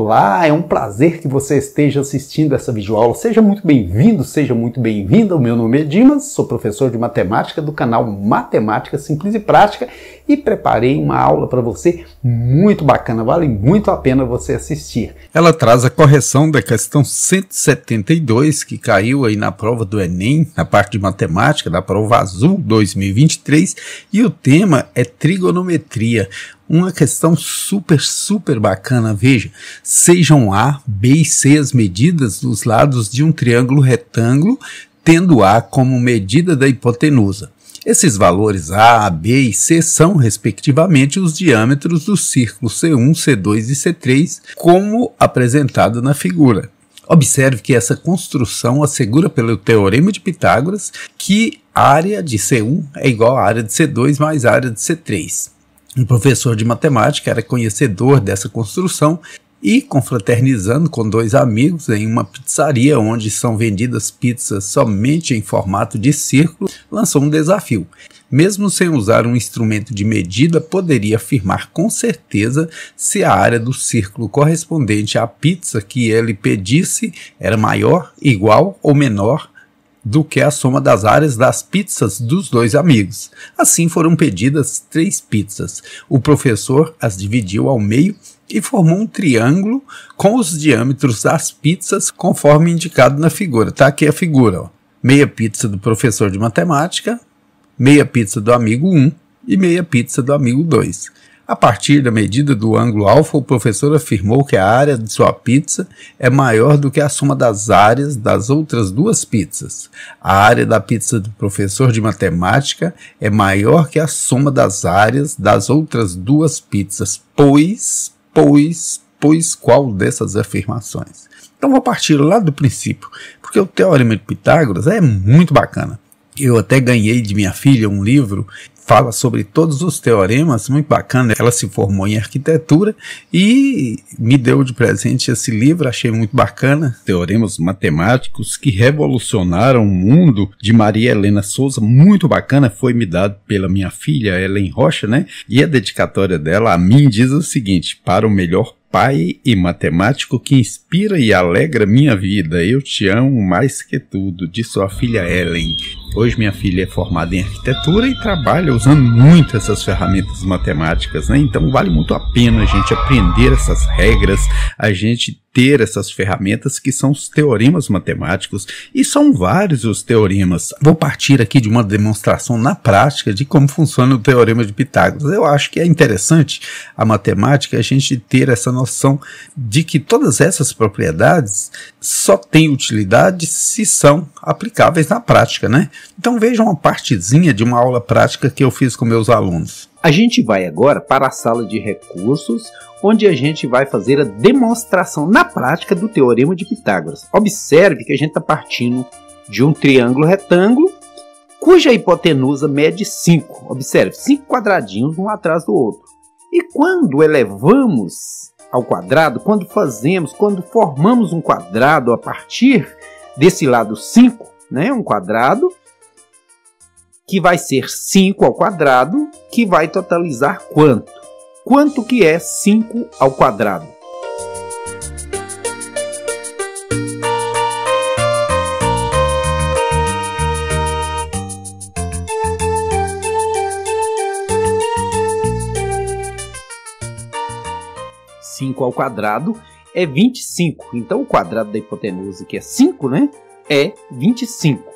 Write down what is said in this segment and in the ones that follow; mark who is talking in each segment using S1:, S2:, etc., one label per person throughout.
S1: Olá, é um prazer que você esteja assistindo essa videoaula. Seja muito bem-vindo, seja muito bem-vinda. O meu nome é Dimas, sou professor de matemática do canal Matemática Simples e Prática e preparei uma aula para você muito bacana, vale muito a pena você assistir. Ela traz a correção da questão 172 que caiu aí na prova do Enem, na parte de matemática, da prova azul 2023, e o tema é trigonometria. Uma questão super bacana, veja, sejam A, B e C as medidas dos lados de um triângulo retângulo, tendo A como medida da hipotenusa. Esses valores A, B e C são, respectivamente, os diâmetros dos círculos C1, C2 e C3, como apresentado na figura. Observe que essa construção assegura pelo Teorema de Pitágoras que a área de C1 é igual à área de C2 mais a área de C3. Um professor de matemática era conhecedor dessa construção e, confraternizando com dois amigos em uma pizzaria onde são vendidas pizzas somente em formato de círculo, lançou um desafio. Mesmo sem usar um instrumento de medida, poderia afirmar com certeza se a área do círculo correspondente à pizza que ele pedisse era maior, igual ou menor do que a soma das áreas das pizzas dos dois amigos. Assim foram pedidas 3 pizzas. O professor as dividiu ao meio e formou um triângulo com os diâmetros das pizzas conforme indicado na figura. Está aqui a figura, ó. Meia pizza do professor de matemática, meia pizza do amigo 1 e meia pizza do amigo 2. A partir da medida do ângulo alfa, o professor afirmou que a área de sua pizza é maior do que a soma das áreas das outras 2 pizzas. A área da pizza do professor de matemática é maior que a soma das áreas das outras 2 pizzas. Pois, qual dessas afirmações? Então vou partir lá do princípio, porque o Teorema de Pitágoras é muito bacana. Eu até ganhei de minha filha um livro, fala sobre todos os teoremas, muito bacana. Ela se formou em arquitetura e me deu de presente esse livro, achei muito bacana. Teoremas matemáticos que revolucionaram o mundo, de Maria Helena Souza, muito bacana, foi me dado pela minha filha, Ellen Rocha, né? E a dedicatória dela a mim diz o seguinte: para o melhor pai e matemático que inspira e alegra minha vida, eu te amo mais que tudo, de sua filha Ellen. Hoje minha filha é formada em arquitetura e trabalha usando muito essas ferramentas matemáticas, né? Então vale muito a pena a gente aprender essas regras, a gente ter essas ferramentas que são os teoremas matemáticos, e são vários os teoremas. Vou partir aqui de uma demonstração na prática de como funciona o Teorema de Pitágoras. Eu acho que é interessante a matemática, a gente ter essa noção de que todas essas propriedades só têm utilidade se são aplicáveis na prática, né? Então vejam uma partezinha de uma aula prática que eu fiz com meus alunos.
S2: A gente vai agora para a sala de recursos, onde a gente vai fazer a demonstração na prática do Teorema de Pitágoras. Observe que a gente está partindo de um triângulo retângulo, cuja hipotenusa mede 5. Observe, 5 quadradinhos um atrás do outro. E quando elevamos ao quadrado, quando formamos um quadrado a partir desse lado 5, né, um quadrado, que vai ser 5 ao quadrado, que vai totalizar quanto? Quanto que é 5 ao quadrado? Cinco ao quadrado é 25. Então o quadrado da hipotenusa, que é 5, né, é 25.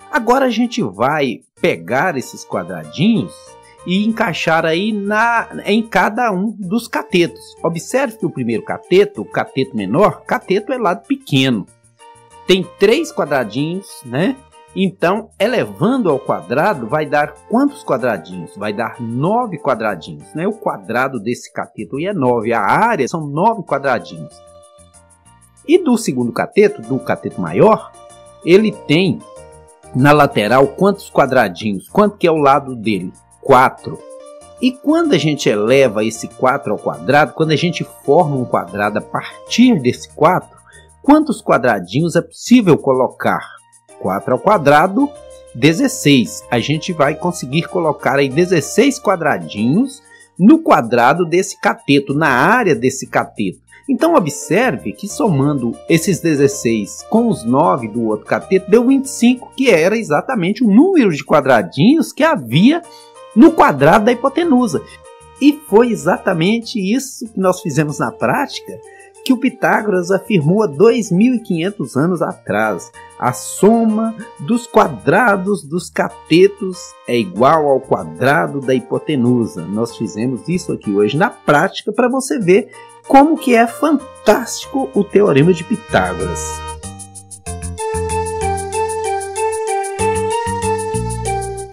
S2: Agora a gente vai pegar esses quadradinhos e encaixar aí em cada um dos catetos. Observe que o primeiro cateto, o cateto menor, cateto é lado pequeno. Tem 3 quadradinhos, né? Então, elevando ao quadrado, vai dar quantos quadradinhos? Vai dar 9 quadradinhos, né? O quadrado desse cateto é 9, a área são 9 quadradinhos. E do segundo cateto, do cateto maior, ele tem na lateral quantos quadradinhos? Quanto que é o lado dele? 4. E quando a gente eleva esse 4 ao quadrado, quando a gente forma um quadrado a partir desse 4, quantos quadradinhos é possível colocar? 4 ao quadrado, 16. A gente vai conseguir colocar aí 16 quadradinhos no quadrado desse cateto, na área desse cateto. Então observe que somando esses 16 com os 9 do outro cateto deu 25, que era exatamente o número de quadradinhos que havia no quadrado da hipotenusa. E foi exatamente isso que nós fizemos na prática, que o Pitágoras afirmou há 2.500 anos atrás. A soma dos quadrados dos catetos é igual ao quadrado da hipotenusa. Nós fizemos isso aqui hoje na prática para você ver como que é fantástico o Teorema de Pitágoras.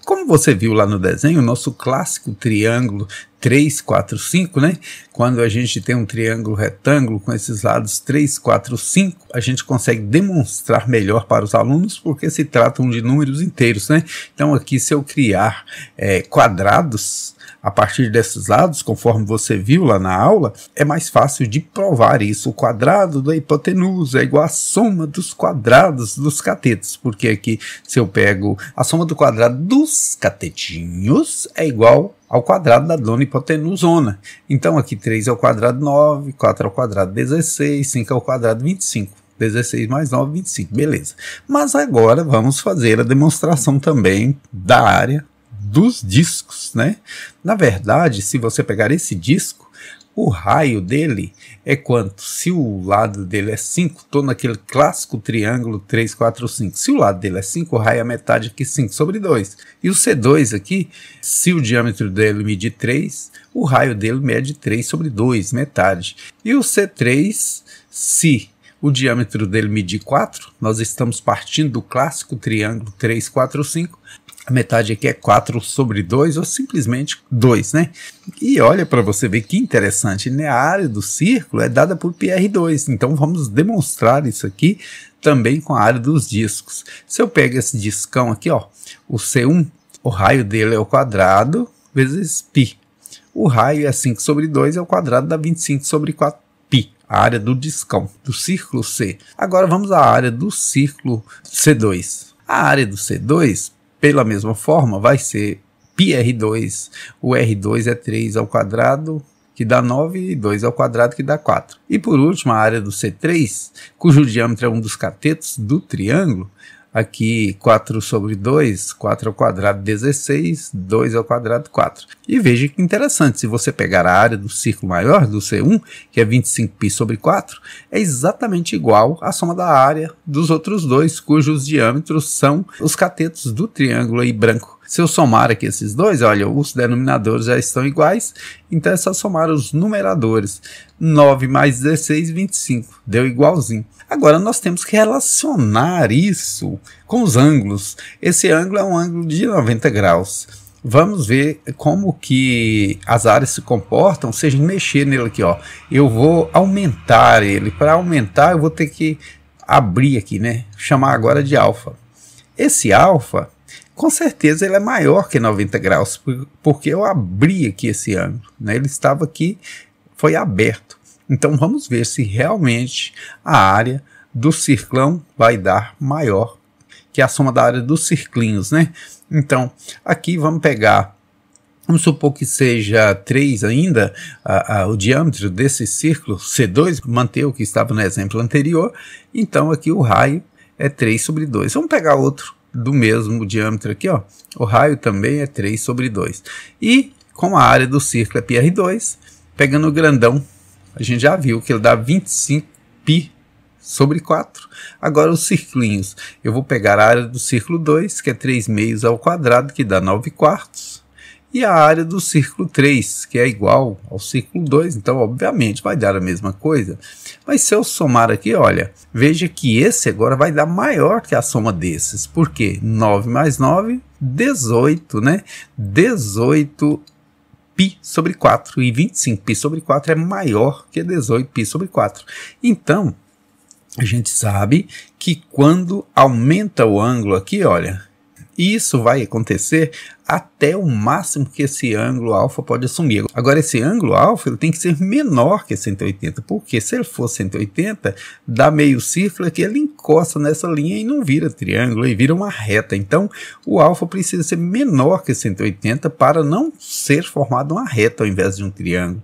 S1: Como você viu lá no desenho, o nosso clássico triângulo 3, 4, 5, né? Quando a gente tem um triângulo retângulo com esses lados 3, 4, 5, a gente consegue demonstrar melhor para os alunos porque se tratam de números inteiros, né? Então aqui, se eu criar quadrados a partir desses lados, conforme você viu lá na aula, é mais fácil de provar isso. O quadrado da hipotenusa é igual à soma dos quadrados dos catetos, porque aqui, se eu pego a soma do quadrado dos catetinhos, é igual ao quadrado da dona hipotenusona. Então aqui 3 ao quadrado 9, 4 ao quadrado 16, 5 ao quadrado 25. 16 mais 9, 25, beleza. Mas agora vamos fazer a demonstração também da área dos discos, né? Na verdade, se você pegar esse disco, o raio dele é quanto? Se o lado dele é 5, estou naquele clássico triângulo 3, 4, 5. Se o lado dele é 5, o raio é metade aqui, 5 sobre 2. E o C2 aqui, se o diâmetro dele medir 3, o raio dele mede 3 sobre 2, metade. E o C3, se o diâmetro dele medir 4, nós estamos partindo do clássico triângulo 3, 4, 5, a metade aqui é 4 sobre 2 ou simplesmente 2, né? E olha para você ver que interessante, né? A área do círculo é dada por πr2, então vamos demonstrar isso aqui também com a área dos discos. Se eu pego esse discão aqui, ó, o C1, o raio dele é o quadrado vezes π. O raio é 5 sobre 2, é o quadrado da 25 sobre 4 π. A área do discão, do círculo C. Agora vamos à área do círculo C2. A área do C2, pela mesma forma, vai ser πr2, o r2 é 3 ao quadrado, que dá 9, e 2 ao quadrado, que dá 4. E por último, a área do C3, cujo diâmetro é um dos catetos do triângulo, aqui 4 sobre 2, 4 ao quadrado 16, 2 ao quadrado 4. E veja que interessante, se você pegar a área do círculo maior, do C1, que é 25π sobre 4, é exatamente igual à soma da área dos outros dois, cujos diâmetros são os catetos do triângulo aí branco. Se eu somar aqui esses dois, olha, os denominadores já estão iguais, então é só somar os numeradores. 9 mais 16, 25, deu igualzinho. Agora nós temos que relacionar isso com os ângulos. Esse ângulo é um ângulo de 90 graus. Vamos ver como que as áreas se comportam se a gente mexer nele aqui, ó. Eu vou aumentar ele. Para aumentar eu vou ter que abrir aqui, né? Chamar agora de alfa. Esse alfa, com certeza ele é maior que 90 graus, porque eu abri aqui esse ângulo, né? Ele estava aqui, foi aberto. Então vamos ver se realmente a área do circlão vai dar maior que a soma da área dos circlinhos, né? Então aqui vamos pegar, vamos supor que seja 3 ainda, o diâmetro desse círculo C2, manter o que estava no exemplo anterior, então aqui o raio é 3 sobre 2. Vamos pegar outro do mesmo diâmetro aqui, ó. O raio também é 3 sobre 2. E como a área do círculo é πr2, pegando o grandão, a gente já viu que ele dá 25π sobre 4. Agora os circlinhos, eu vou pegar a área do círculo 2, que é 3 meios ao quadrado, que dá 9 quartos. E a área do círculo 3, que é igual ao círculo 2, então obviamente vai dar a mesma coisa. Mas se eu somar aqui, olha, veja que esse agora vai dar maior que a soma desses. Por quê? 9 mais 9, 18, né? 18π sobre 4, e 25π sobre 4 é maior que 18π sobre 4. Então, a gente sabe que quando aumenta o ângulo aqui, olha, isso vai acontecer até o máximo que esse ângulo alfa pode assumir. Agora, esse ângulo alfa ele tem que ser menor que 180, porque se ele for 180, dá meio círculo aqui, ele encosta nessa linha e não vira triângulo, e vira uma reta. Então, o alfa precisa ser menor que 180 para não ser formado uma reta ao invés de um triângulo.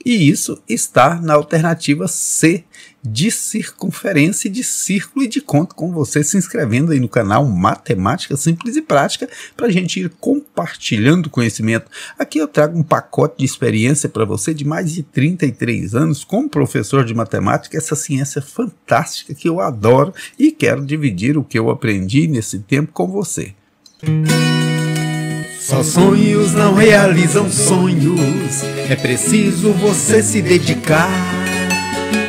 S1: E isso está na alternativa C, de circunferência, de círculo, e de conto com você se inscrevendo aí no canal Matemática Simples e Prática para a gente ir compartilhando conhecimento. Aqui eu trago um pacote de experiência para você de mais de 33 anos como professor de matemática, essa ciência fantástica que eu adoro e quero dividir o que eu aprendi nesse tempo com você.
S3: Só sonhos não realizam sonhos, é preciso você se dedicar,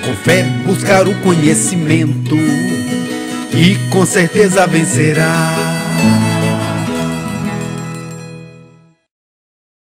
S3: com fé buscar o conhecimento e com certeza vencerá.